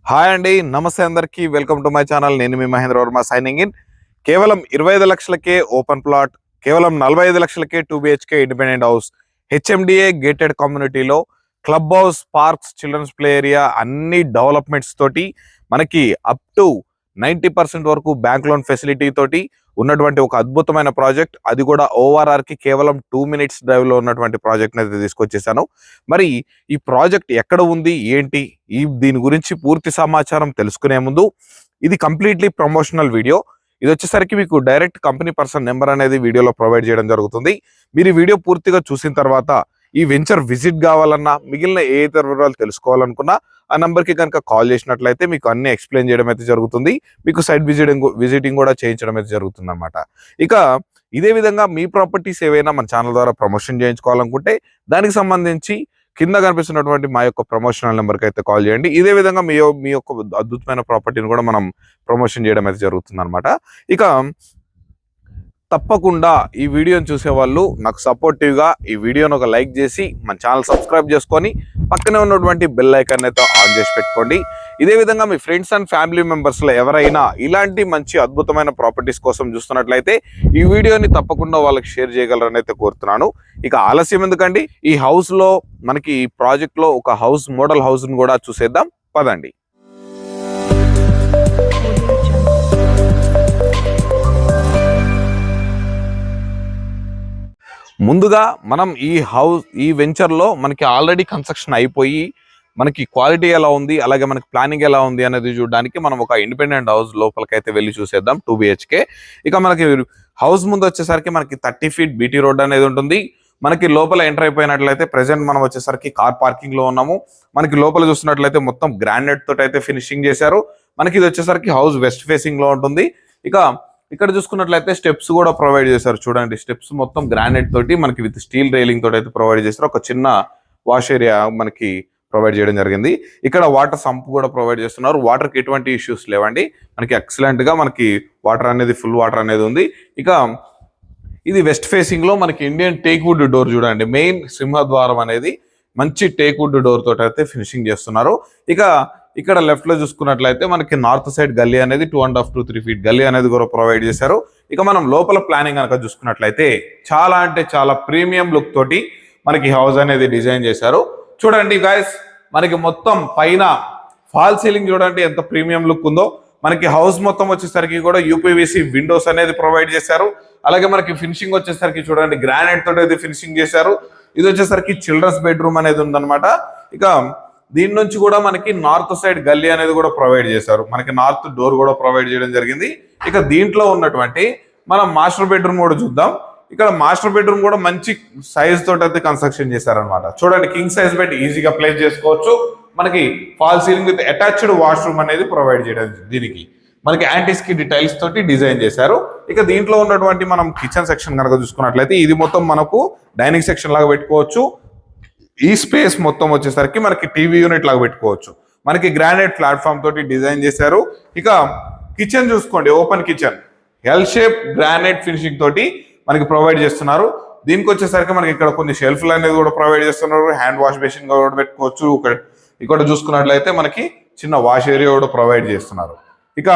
Hi అండి, నమస్తే అందరికీ. Welcome to my channel. నేను మీ మహేంద్ర వర్మ సైనింగ్ ఇన్. కేవలం 25 లక్షలకే ఓపెన్ ప్లాట్, కేవలం 45 లక్షలకే 2 BHK independent house, HMDA gated కమ్యూనిటీలో club house, parks, children's play area అన్ని డెవలప్మెంట్స్ తోటి మనకి అప్ టు 90% వరకు బ్యాంక్ లోన్ ఫెసిలిటీ తోటి ఉన్నటువంటి ఒక అద్భుతమైన ప్రాజెక్ట్. అది కూడా ORR కి కేవలం 2 minutes డ్రైవ్ లో ఉన్నటువంటి ప్రాజెక్ట్ అయితే తీసుకొచ్చేసాను. మరి ఈ ప్రాజెక్ట్ ఎక్కడ ఉంది, ఏంటి, దీని గురించి పూర్తి సమాచారం తెలుసుకునే ముందు ఇది కంప్లీట్లీ ప్రమోషనల్ వీడియో. ఇది వచ్చేసరికి మీకు డైరెక్ట్ కంపెనీ పర్సన్ నెంబర్ అనేది వీడియోలో ప్రొవైడ్ చేయడం జరుగుతుంది. మీరు ఈ వీడియో పూర్తిగా చూసిన తర్వాత ఈ వెంచర్ విజిట్ కావాలన్నా, మిగిలిన ఏ ఇతర వివరాలు తెలుసుకోవాలనుకున్నా ఆ నెంబర్కి కనుక కాల్ చేసినట్లయితే మీకు అన్ని ఎక్స్ప్లెయిన్ చేయడం అయితే జరుగుతుంది. మీకు సైట్ విజిటింగ్ కూడా చేయించడం అయితే జరుగుతుంది అనమాట. ఇక ఇదే విధంగా మీ ప్రాపర్టీస్ ఏవైనా మన ఛానల్ ద్వారా ప్రమోషన్ చేయించుకోవాలనుకుంటే దానికి సంబంధించి కింద కనిపిస్తున్నటువంటి మా యొక్క ప్రమోషనల్ నెంబర్కి అయితే కాల్ చేయండి. ఇదే విధంగా మీ యొక్క అద్భుతమైన ప్రాపర్టీని కూడా మనం ప్రమోషన్ చేయడం అయితే జరుగుతుంది అనమాట. ఇక తప్పకుండా ఈ వీడియోని చూసే వాళ్ళు నాకు సపోర్టివ్గా ఈ వీడియోని ఒక లైక్ చేసి మన ఛానల్ సబ్స్క్రైబ్ చేసుకొని పక్కనే ఉన్నటువంటి బెల్ ఐకాన్ అయితే ఆన్ చేసి పెట్టుకోండి. ఇదే విధంగా మీ ఫ్రెండ్స్ అండ్ ఫ్యామిలీ మెంబర్స్లో ఎవరైనా ఇలాంటి మంచి అద్భుతమైన ప్రాపర్టీస్ కోసం చూస్తున్నట్లయితే ఈ వీడియోని తప్పకుండా వాళ్ళకి షేర్ చేయగలరని అయితే కోరుతున్నాను. ఇక ఆలస్యం ఎందుకండి, ఈ హౌస్లో మనకి ఈ ప్రాజెక్ట్లో ఒక హౌస్, మోడల్ హౌస్ని కూడా చూసేద్దాం పదండి. ముందుగా మనం ఈ వెంచర్లో మనకి ఆల్రెడీ కన్స్ట్రక్షన్ అయిపోయి మనకి క్వాలిటీ ఎలా ఉంది, అలాగే మనకి ప్లానింగ్ ఎలా ఉంది అనేది చూడడానికి మనం ఒక ఇండిపెండెంట్ హౌస్ లోపలికైతే వెళ్ళి చూసేద్దాం. 2 BHK. ఇక మనకి హౌస్ ముందు వచ్చేసరికి మనకి 30 feet BT రోడ్ అనేది ఉంటుంది. మనకి లోపల ఎంటర్ అయిపోయినట్లయితే ప్రెసెంట్ మనం వచ్చేసరికి కార్ పార్కింగ్ లో ఉన్నాము. మనకి లోపల చూస్తున్నట్లయితే మొత్తం గ్రానైట్ తోటి అయితే ఫినిషింగ్ చేశారు. మనకి ఇది వచ్చేసరికి హౌస్ వెస్ట్ ఫేసింగ్ లో ఉంటుంది. ఇక ఇక్కడ చూసుకున్నట్లయితే స్టెప్స్ కూడా ప్రొవైడ్ చేశారు. చూడండి, స్టెప్స్ మొత్తం గ్రానైట్ తోటి మనకి విత్ స్టీల్ రైలింగ్ తోటి అయితే ప్రొవైడ్ చేశారు. ఒక చిన్న వాష్ ఏరియా మనకి ప్రొవైడ్ చేయడం జరిగింది. ఇక్కడ వాటర్ సంప్ కూడా ప్రొవైడ్ చేస్తున్నారు. వాటర్కి ఎటువంటి ఇష్యూస్ లేవండి. మనకి ఎక్సలెంట్ గా మనకి వాటర్ అనేది, ఫుల్ వాటర్ అనేది ఉంది. ఇక ఇది వెస్ట్ ఫేసింగ్ లో మనకి ఇండియన్ టేక్ వుడ్ డోర్. చూడండి, మెయిన్ సింహద్వారం అనేది మంచి టేక్ వుడ్ డోర్ తోటి అయితే ఫినిషింగ్ చేస్తున్నారు. ఇక ఇక్కడ లెఫ్ట్ లో చూసుకున్నట్లయితే మనకి నార్త్ సైడ్ గల్లీ అనేది 2.5 to 3 feet గల్లీ అనేది కూడా ప్రొవైడ్ చేశారు. ఇక మనం లోపల ప్లానింగ్ కనుక చూసుకున్నట్లయితే చాలా అంటే చాలా ప్రీమియం లుక్ తోటి మనకి హౌస్ అనేది డిజైన్ చేశారు. చూడండి గైస్, మనకి మొత్తం పైన ఫాల్ సీలింగ్ చూడండి ఎంత ప్రీమియం లుక్ ఉందో. మనకి హౌస్ మొత్తం వచ్చేసరికి కూడా UPVC విండోస్ అనేది ప్రొవైడ్ చేశారు. అలాగే మనకి ఫినిషింగ్ వచ్చేసరికి చూడండి గ్రానైట్ తోటి అయితే ఫినిషింగ్ చేశారు. ఇది వచ్చేసరికి చిల్డ్రన్స్ బెడ్రూమ్ అనేది ఉందన్నమాట. ఇక దీని నుంచి కూడా మనకి నార్త్ సైడ్ గల్లీ అనేది కూడా ప్రొవైడ్ చేశారు. మనకి నార్త్ డోర్ కూడా ప్రొవైడ్ చేయడం జరిగింది. ఇక దీంట్లో ఉన్నటువంటి మనం మాస్టర్ బెడ్రూమ్ కూడా చూద్దాం. ఇక్కడ మాస్టర్ బెడ్రూమ్ కూడా మంచి సైజ్ తోటి అయితే కన్స్ట్రక్షన్ చేశారనమాట. చూడండి, కింగ్ సైజ్ బెడ్ ఈజీగా ప్లేస్ చేసుకోవచ్చు. మనకి fall ceiling with attached washroom అనేది ప్రొవైడ్ చేయడం, దీనికి మనకి యాంటీ స్కిడ్ టైల్స్ తోటి డిజైన్ చేశారు. ఇక దీంట్లో ఉన్నటువంటి మనం కిచెన్ సెక్షన్ కనుక చూసుకున్నట్లయితే ఇది మొత్తం మనకు డైనింగ్ సెక్షన్ లాగా పెట్టుకోవచ్చు. ఈ స్పేస్ మొత్తం వచ్చేసరికి మనకి టీవీ యూనిట్ లాగా పెట్టుకోవచ్చు. మనకి గ్రానైట్ ప్లాట్ఫామ్ తోటి డిజైన్ చేశారు. ఇక కిచెన్ చూసుకోండి, open kitchen, L shape granite finishing తోటి మనకి ప్రొవైడ్ చేస్తున్నారు. దీనికి వచ్చేసరికి మనకి ఇక్కడ కొన్ని షెల్ఫ్లు అనేది కూడా ప్రొవైడ్ చేస్తున్నారు. హ్యాండ్ వాష్ బేసిన్ కూడా పెట్టుకోవచ్చు. ఇక్కడ చూసుకున్నట్లయితే మనకి చిన్న వాష్ ఏరియా కూడా ప్రొవైడ్ చేస్తున్నారు. ఇక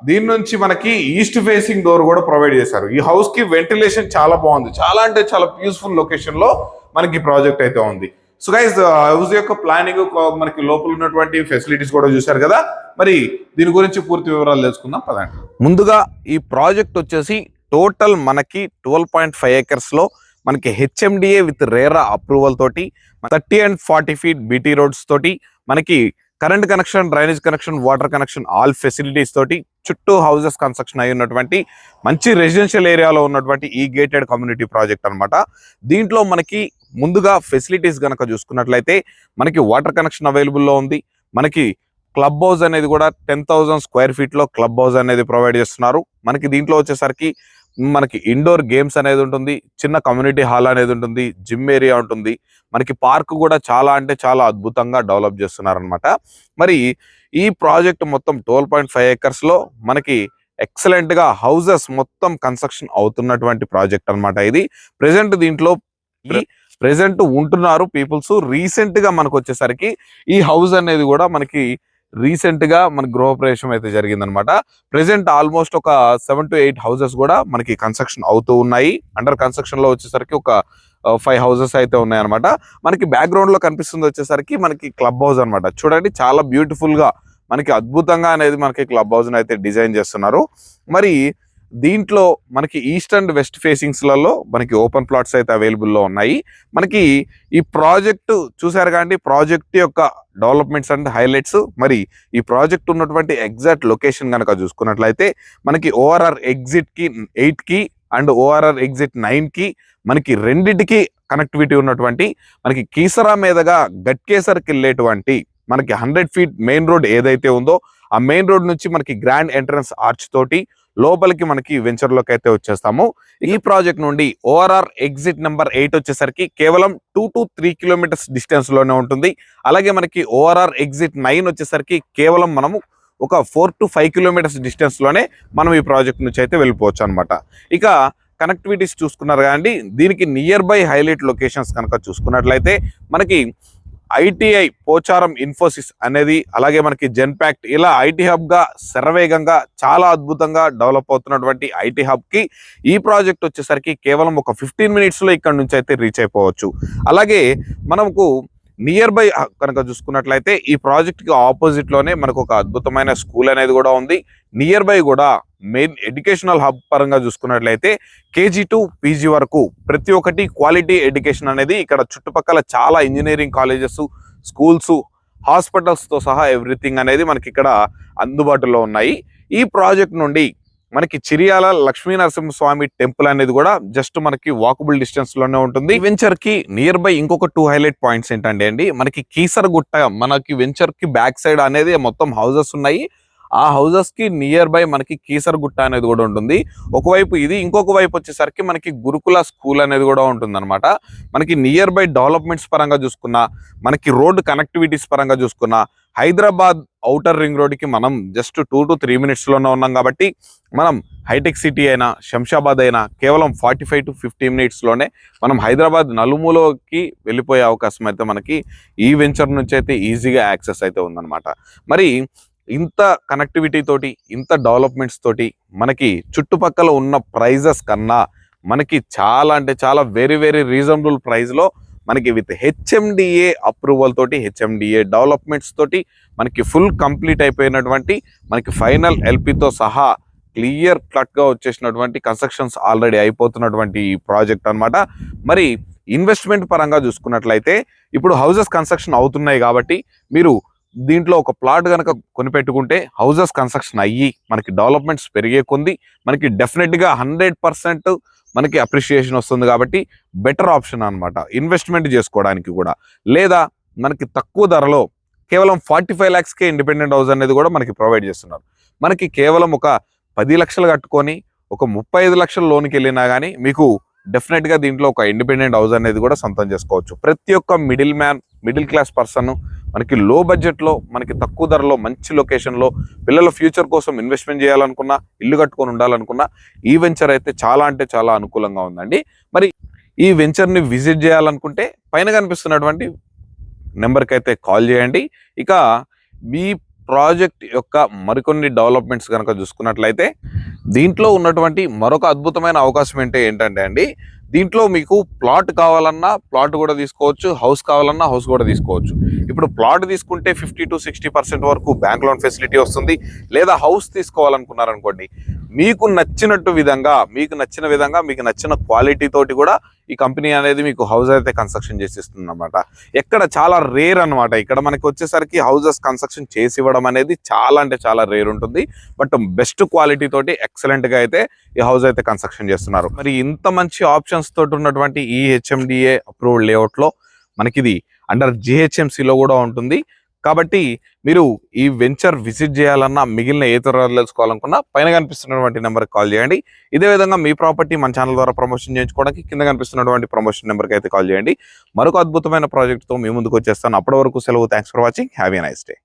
దీని నుంచి మనకి ఈస్ట్ ఫేసింగ్ డోర్ కూడా ప్రొవైడ్ చేశారు. ఈ హౌస్ కి వెంటిలేషన్ చాలా బాగుంది. చాలా అంటే చాలా పీస్ఫుల్ లొకేషన్ లో మనకి ప్రాజెక్ట్ అయితే ఉంది. సో గైస్, హౌస్ యొక్క ప్లానింగ్, మనకి లోపల ఉన్నటువంటి ఫెసిలిటీస్ కూడా చూశారు కదా. మరి దీని గురించి పూర్తి వివరాలు తెలుసుకుందాం పదండి. ముందుగా ఈ ప్రాజెక్ట్ వచ్చేసి టోటల్ మనకి 12.5 acres లో మనకి హెచ్ఎండిఏ విత్ రేరా అప్రూవల్ తోటి 30 and 40 feet BT రోడ్స్ తోటి మనకి current connection, drainage connection, water connection, all facilities తోటి చుట్టూ హౌసెస్ కన్స్ట్రక్షన్ అయి ఉన్నటువంటి మంచి రెసిడెన్షియల్ ఏరియాలో ఉన్నటువంటి ఈ గేటెడ్ కమ్యూనిటీ ప్రాజెక్ట్ అనమాట. దీంట్లో మనకి ముందుగా ఫెసిలిటీస్ కనుక చూసుకున్నట్లయితే మనకి వాటర్ కనెక్షన్ అవైలబుల్లో ఉంది. మనకి క్లబ్ హౌస్ అనేది కూడా 10,000 square feet లో క్లబ్ హౌస్ అనేది ప్రొవైడ్ చేస్తున్నారు. మనకి దీంట్లో వచ్చేసరికి మనకి ఇండోర్ గేమ్స్ అనేది ఉంటుంది, చిన్న కమ్యూనిటీ హాల్ అనేది ఉంటుంది, జిమ్ ఏరియా ఉంటుంది. మనకి పార్క్ కూడా చాలా అంటే చాలా అద్భుతంగా డెవలప్ చేస్తున్నారు అనమాట. మరి ఈ ప్రాజెక్ట్ మొత్తం 12.5 acres లో మనకి ఎక్సలెంట్ గా హౌసెస్ మొత్తం కన్స్ట్రక్షన్ అవుతున్నటువంటి ప్రాజెక్ట్ అనమాట. ఇది ప్రెసెంట్ దీంట్లో ప్రెసెంట్ ఉంటున్నారు పీపుల్స్. రీసెంట్ గా మనకు వచ్చేసరికి ఈ హౌస్ అనేది కూడా మనకి రీసెంట్ గా మనకి గృహప్రవేశం అయితే జరిగిందనమాట. ప్రెసెంట్ ఆల్మోస్ట్ ఒక 7 to 8 హౌసెస్ కూడా మనకి కన్స్ట్రక్షన్ అవుతూ ఉన్నాయి. అండర్ కన్స్ట్రక్షన్ లో వచ్చేసరికి ఒక 5 హౌసెస్ అయితే ఉన్నాయన్నమాట. మనకి బ్యాక్గ్రౌండ్ లో కనిపిస్తుంది వచ్చేసరికి మనకి క్లబ్ హౌస్ అనమాట. చూడండి చాలా బ్యూటిఫుల్ గా మనకి అద్భుతంగా అనేది మనకి క్లబ్ హౌస్ అయితే డిజైన్ చేస్తున్నారు. మరి దీంట్లో మనకి ఈస్ట్ అండ్ వెస్ట్ ఫేసింగ్స్ లలో మనకి ఓపెన్ ప్లాట్స్ అయితే అవైలబుల్ లో ఉన్నాయి. మనకి ఈ ప్రాజెక్ట్ చూసారు కానీ ప్రాజెక్ట్ యొక్క డెవలప్మెంట్స్ అండ్ హైలైట్స్, మరి ఈ ప్రాజెక్ట్ ఉన్నటువంటి ఎగ్జాక్ట్ లొకేషన్ కనుక చూసుకున్నట్లయితే మనకి ఓఆర్ఆర్ ఎగ్జిట్ కి 8 కి అండ్ ఓఆర్ఆర్ ఎగ్జిట్ 9 కి మనకి రెండిటికి కనెక్టివిటీ ఉన్నటువంటి మనకి కీసరా మీదుగా గట్కేసర్కి వెళ్ళేటువంటి మనకి 100 feet మెయిన్ రోడ్ ఏదైతే ఉందో ఆ మెయిన్ రోడ్ నుంచి మనకి గ్రాండ్ ఎంట్రన్స్ ఆర్చ్ తోటి లోపలికి మనకి వెంచర్ లోకి అయితే వచ్చేస్తాము. ఈ ప్రాజెక్ట్ నుండి ఓఆర్ఆర్ ఎగ్జిట్ నెంబర్ 8 వచ్చేసరికి కేవలం 2 to 3 kilometers డిస్టెన్స్ లోనే ఉంటుంది. అలాగే మనకి ఓఆర్ఆర్ ఎగ్జిట్ 9 వచ్చేసరికి కేవలం మనము ఒక 4 to 5 kilometers డిస్టెన్స్ లోనే మనం ఈ ప్రాజెక్ట్ నుంచి అయితే వెళ్ళిపోవచ్చు అనమాట. ఇక కనెక్టివిటీస్ చూసుకున్నారు కానీ దీనికి నియర్ బై హైలైట్ లొకేషన్స్ కనుక చూసుకున్నట్లయితే మనకి ఐటీఐ పోచారం ఇన్ఫోసిస్ అనేది, అలాగే మనకి జెన్పాక్ట్, ఇలా ఐటీ హబ్ గా శరవేగంగా చాలా అద్భుతంగా డెవలప్ అవుతున్నటువంటి ఐటీ హబ్ కి ఈ ప్రాజెక్ట్ వచ్చేసరికి కేవలం ఒక 15 minutes లో ఇక్కడ నుంచి అయితే రీచ్ అయిపోవచ్చు. అలాగే మనకు నియర్ బై కనుక చూసుకున్నట్లయితే ఈ ప్రాజెక్ట్ కి ఆపోజిట్ లోనే మనకు ఒక అద్భుతమైన స్కూల్ అనేది కూడా ఉంది. నియర్ బై కూడా మెయిన్ ఎడ్యుకేషనల్ హబ్ పరంగా చూసుకున్నట్లయితే KG to PG వరకు ప్రతి ఒక్కటి క్వాలిటీ ఎడ్యుకేషన్ అనేది ఇక్కడ చుట్టుపక్కల చాలా ఇంజనీరింగ్ కాలేజెస్, స్కూల్స్, హాస్పిటల్స్ తో సహా ఎవ్రీథింగ్ అనేది మనకి ఇక్కడ అందుబాటులో ఉన్నాయి. ఈ ప్రాజెక్ట్ నుండి మనకి చిరియాల లక్ష్మీ నరసింహస్వామి టెంపుల్ అనేది కూడా జస్ట్ మనకి వాకబుల్ డిస్టెన్స్ లోనే ఉంటుంది. ఈ వెంచర్ కి నియర్ బై ఇంకొక 2 హైలైట్ పాయింట్స్ ఏంటంటే మనకి కీసరగుట్ట, మనకి వెంచర్ కి బ్యాక్ సైడ్ అనేది మొత్తం హౌసెస్ ఉన్నాయి. ఆ హౌసెస్ కి నియర్ బై మనకి కీసరగుట్ట అనేది కూడా ఉంటుంది. ఒకవైపు ఇది, ఇంకొక వైపు వచ్చేసరికి మనకి గురుకుల స్కూల్ అనేది కూడా ఉంటుంది అనమాట. మనకి నియర్ బై డెవలప్మెంట్స్ పరంగా చూసుకున్నా, మనకి రోడ్ కనెక్టివిటీస్ పరంగా చూసుకున్నా, హైదరాబాద్ ఔటర్ రింగ్ రోడ్ కి మనం జస్ట్ 2 to 3 minutes లోనే ఉన్నాం కాబట్టి మనం హైటెక్ సిటీ అయినా శంషాబాద్ అయినా కేవలం 45 to 50 minutes లోనే మనం హైదరాబాద్ నలుమూలకి వెళ్ళిపోయే అవకాశం అయితే మనకి ఈ వెంచర్ నుంచి అయితే ఈజీగా యాక్సెస్ అయితే ఉందన్నమాట. మరి ఇంత కనెక్టివిటీ తోటి, ఇంత డెవలప్మెంట్స్ తోటి మనకి చుట్టుపక్కల ఉన్న ప్రైజెస్ కన్నా మనకి చాలా అంటే చాలా వెరీ వెరీ రీజనబుల్ ప్రైస్ లో మనకి విత్ HMDA అప్రూవల్ తోటి, HMDA డెవలప్మెంట్స్ తోటి మనకి ఫుల్ కంప్లీట్ అయిపోయినటువంటి మనకి ఫైనల్ LPతో సహా క్లియర్ కట్ గా వచ్చేసినటువంటి కన్స్ట్రక్షన్స్ ఆల్రెడీ అయిపోతున్నటువంటి ఈ ప్రాజెక్ట్ అన్నమాట. మరి ఇన్వెస్ట్మెంట్ పరంగా చూసుకున్నట్లయితే ఇప్పుడు హౌసెస్ కన్స్ట్రక్షన్ అవుతున్నాయి కాబట్టి మీరు దీంట్లో ఒక ప్లాట్ కనుక కొనిపెట్టుకుంటే హౌసెస్ కన్స్ట్రక్షన్ అయ్యి మనకి డెవలప్మెంట్స్ పెరిగే కొంది మనకి డెఫినెట్ గా 100% మనకి అప్రిషియేషన్ వస్తుంది. కాబట్టి బెటర్ ఆప్షన్ అన్నమాట ఇన్వెస్ట్మెంట్ చేసుకోవడానికి కూడా. లేదా మనకి తక్కువ ధరలో కేవలం 45 lakhsకే ఇండిపెండెంట్ హౌస్ అనేది కూడా మనకి ప్రొవైడ్ చేస్తున్నారు. మనకి కేవలం ఒక 10 లక్షలు కట్టుకొని ఒక 35 లక్షల లోన్కి వెళ్ళినా కానీ మీకు డెఫినెట్ గా దీంట్లో ఒక ఇండిపెండెంట్ హౌస్ అనేది కూడా సొంతం చేసుకోవచ్చు. ప్రతి ఒక్క మిడిల్ క్లాస్ పర్సన్ మనకి లో బడ్జెట్ లో, మనకి తక్కువ ధరలో, మంచి లొకేషన్ లో పిల్లల ఫ్యూచర్ కోసం ఇన్వెస్ట్మెంట్ చేయాలనుకున్నా, ఇల్లు కట్టుకొని ఉండాలనుకున్నా ఈ వెంచర్ అయితే చాలా అంటే చాలా అనుకూలంగా ఉందండి. మరి ఈ వెంచర్ ని విజిట్ చేయాలనుకుంటే పైన కనిపిస్తున్నటువంటి నెంబర్కి అయితే కాల్ చేయండి. ఇక మీ ప్రాజెక్ట్ యొక్క మరికొన్ని డెవలప్మెంట్స్ కనుక చూసుకున్నట్లయితే దీంట్లో ఉన్నటువంటి మరొక అద్భుతమైన అవకాశం ఏంటంటే అండి, దీంట్లో మీకు ప్లాట్ కావాలన్నా ప్లాట్ కూడా తీసుకోవచ్చు, హౌస్ కావాలన్నా హౌస్ కూడా తీసుకోవచ్చు. ఇప్పుడు ప్లాట్ తీసుకుంటే 50 to 60% వరకు బ్యాంక్ లోన్ ఫెసిలిటీ వస్తుంది. లేదా హౌస్ తీసుకోవాలనుకున్నారనుకోండి, మీకు నచ్చిన విధంగా మీకు నచ్చిన క్వాలిటీ తోటి కూడా ఈ కంపెనీ అనేది మీకు హౌస్ అయితే కన్స్ట్రక్షన్ చేసి ఇస్తుంది అనమాట. ఎక్కడ చాలా రేర్ అనమాట. ఇక్కడ మనకి వచ్చేసరికి హౌసెస్ కన్స్ట్రక్షన్ చేసి ఇవ్వడం అనేది చాలా అంటే చాలా రేర్ ఉంటుంది. బట్ బెస్ట్ క్వాలిటీ తోటి ఎక్సలెంట్ గా అయితే ఈ హౌస్ అయితే కన్స్ట్రక్షన్ చేస్తున్నారు. మరి ఇంత మంచి ఆప్షన్స్ తోటి ఉన్నటువంటి ఈ HMDA అప్రూవ్డ్ లేఅవుట్ లో మనకి ఇది అండర్ GHMC లో కూడా ఉంటుంది. కాబట్టి మీరు ఈ వెంచర్ విజిట్ చేయాలన్నా, మిగిలిన ఏ త్వరగా తెలుసుకోవాలనుకున్నా పైన కనిపిస్తున్నటువంటి నెంబర్కి కాల్ చేయండి. ఇదే విధంగా మీ ప్రాపర్టీ మన ఛానల్ ద్వారా ప్రమోషన్ చేయించుకోవడానికి కింద కనిపిస్తున్నటువంటి ప్రమోషన్ నెంబర్కి అయితే కాల్ చేయండి. మరొక అద్భుతమైన ప్రాజెక్ట్తో మీ ముందుకు వచ్చేస్తాను. అప్పటి వరకు సెలవు. Thanks for watching. Have a nice day.